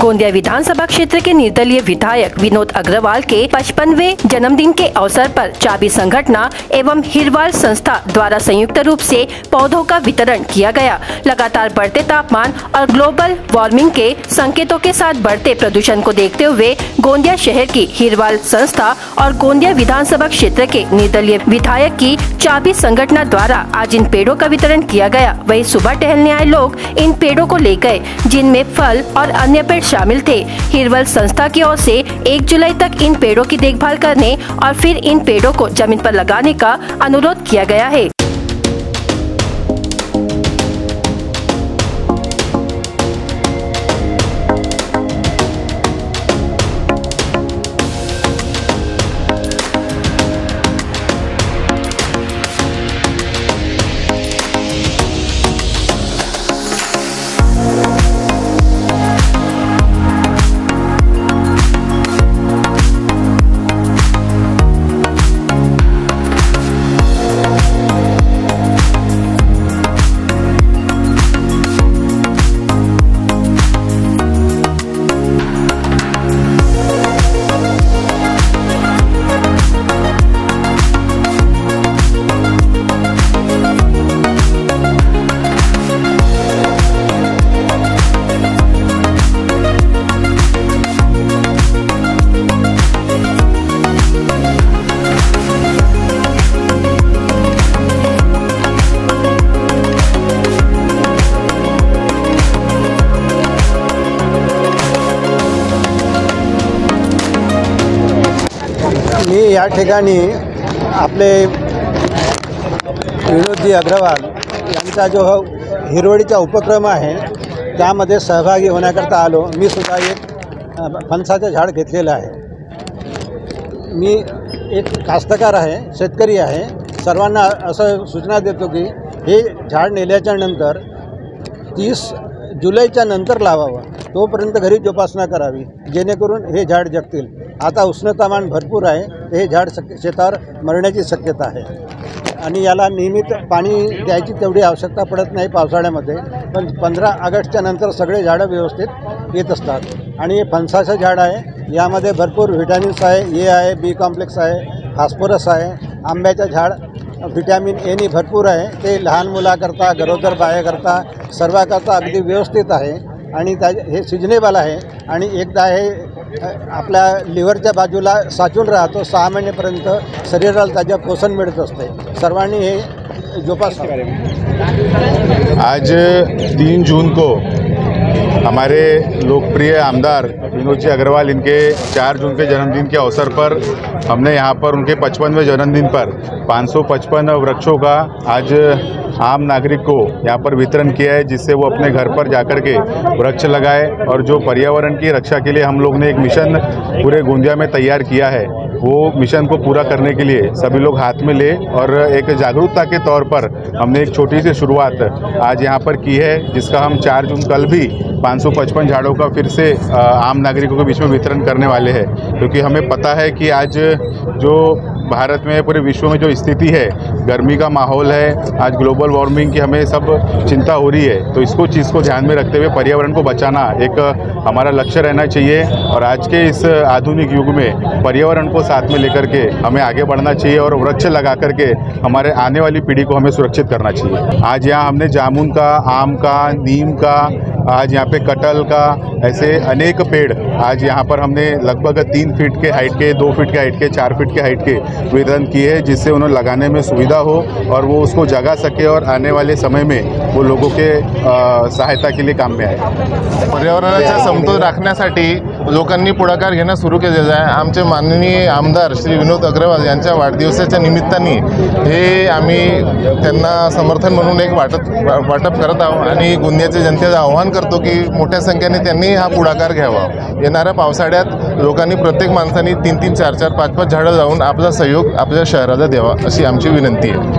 गोंदिया विधानसभा क्षेत्र के निर्दलीय विधायक विनोद अग्रवाल के 55वें जन्मदिन के अवसर पर चाबी संगठना एवं हिरवाल संस्था द्वारा संयुक्त रूप से पौधों का वितरण किया गया। लगातार बढ़ते तापमान और ग्लोबल वार्मिंग के संकेतों के साथ बढ़ते प्रदूषण को देखते हुए गोंदिया शहर की हिरवाल संस्था और गोंदिया विधानसभा क्षेत्र के निर्दलीय विधायक की चाबी संगठना द्वारा आज इन पेड़ों का वितरण किया गया। वहीं सुबह टहलने आए लोग इन पेड़ों को ले गए, जिनमें फल और अन्य पेड़ शामिल थे। हिरवाल संस्था की ओर से 1 जुलाई तक इन पेड़ों की देखभाल करने और फिर इन पेड़ों को जमीन पर लगाने का अनुरोध किया गया है। मी या ठिकाणी आपले विनोदजी अग्रवाल यांचा जो हिरवळीचा उपक्रम आहे त्यामध्ये सहभागी होण्याकरता आलो। मी सुद्धा एक फणसाचं झाड घेतलेलं आहे। मी एक कास्तकार आहे, शेतकरी आहे। सर्वांना असं सूचना देतो की हे झाड नेल्याच्या नंतर 30 जुलैच्या नंतर लावावं, तोपर्यंत घरी जोपासना करावी, जेणेकरून हे झाड जगतील। आता उष्णतामान भरपूर आहे, हे झाड शेतावर मरण्याची शक्यता आहे आणि याला नियमित पाणी द्यायची तेवढी आवश्यकता पडत नाही पावसाळ्यामध्ये। पण 15 ऑगस्टच्या नंतर सगळे झाडं व्यवस्थित येत असतात आणि हे फणसाचं झाड आहे। यामध्ये भरपूर व्हिटॅमिन्स आहे, ए आहे, बी कॉम्प्लेक्स आहे, फॉस्फरस आहे। आंब्याचं झाड व्हिटॅमिन एनी भरपूर आहे, ते लहान मुलाकरता, गरोदर बायाकरता, सर्वाकरता अगदी व्यवस्थित आहे आणि हे सिजनेबल आहे आणि एकदा हे आपल्या लिव्हरच्या बाजूला साचून राहतो। 6 महिनेपर्यंत शरीराला त्याचं पोषण मिळत असते। सर्वांनी हे जोपासावे। आज 3 जून को हमारे लोकप्रिय आमदार विनोद जी अग्रवाल इनके 4 जून के जन्मदिन के अवसर पर हमने यहाँ पर उनके 55वें जन्मदिन पर 555 वृक्षों का आज आम नागरिक को यहाँ पर वितरण किया है, जिससे वो अपने घर पर जाकर के वृक्ष लगाए। और जो पर्यावरण की रक्षा के लिए हम लोग ने एक मिशन पूरे गोंदिया में तैयार किया है, वो मिशन को पूरा करने के लिए सभी लोग हाथ में ले और एक जागरूकता के तौर पर हमने एक छोटी सी शुरुआत आज यहाँ पर की है, जिसका हम 4 जून कल भी 555 झाड़ों का फिर से आम नागरिकों के बीच में वितरण करने वाले हैं। क्योंकि हमें पता है कि आज जो भारत में, पूरे विश्व में जो स्थिति है, गर्मी का माहौल है, आज ग्लोबल वार्मिंग की हमें सब चिंता हो रही है, तो इसको चीज़ को ध्यान में रखते हुए पर्यावरण को बचाना एक हमारा लक्ष्य रहना चाहिए। और आज के इस आधुनिक युग में पर्यावरण को साथ में लेकर के हमें आगे बढ़ना चाहिए और वृक्ष लगा करके हमारे आने वाली पीढ़ी को हमें सुरक्षित करना चाहिए। आज यहाँ हमने जामुन का, आम का, नीम का, आज यहाँ पे कटहल का, ऐसे अनेक पेड़ आज यहाँ पर हमने लगभग 3 फीट के हाइट के, 2 फीट के हाइट के, 4 फीट के हाइट के वितरण किए हैं, जिससे उन्हें लगाने में सुविधा हो और वो उसको जगा सके और आने वाले समय में वो लोगों के सहायता के लिए काम में आए। पर्यावरणाचा समतोल राखण्यासाठी लोकांनी पुढाकार घेणं सुरू केलेलं आहे। आमचे माननीय आमदार श्री विनोद अग्रवाल यांच्या वाढदिवसाच्या निमित्ताने हे आम्ही त्यांना समर्थन म्हणून एक वाटप करत आहोत आणि गोंदियाच्या जनतेला आवाहन करतो की मोठ्या संख्येने त्यांनी हा पुढाकार घ्यावा। येणाऱ्या पावसाळ्यात लोकांनी, प्रत्येक माणसाने 3-3, 4-4, 5-5 झाडं लावून आपला सहयोग आपल्या शहराला द्यावा, अशी आमची विनंती आहे।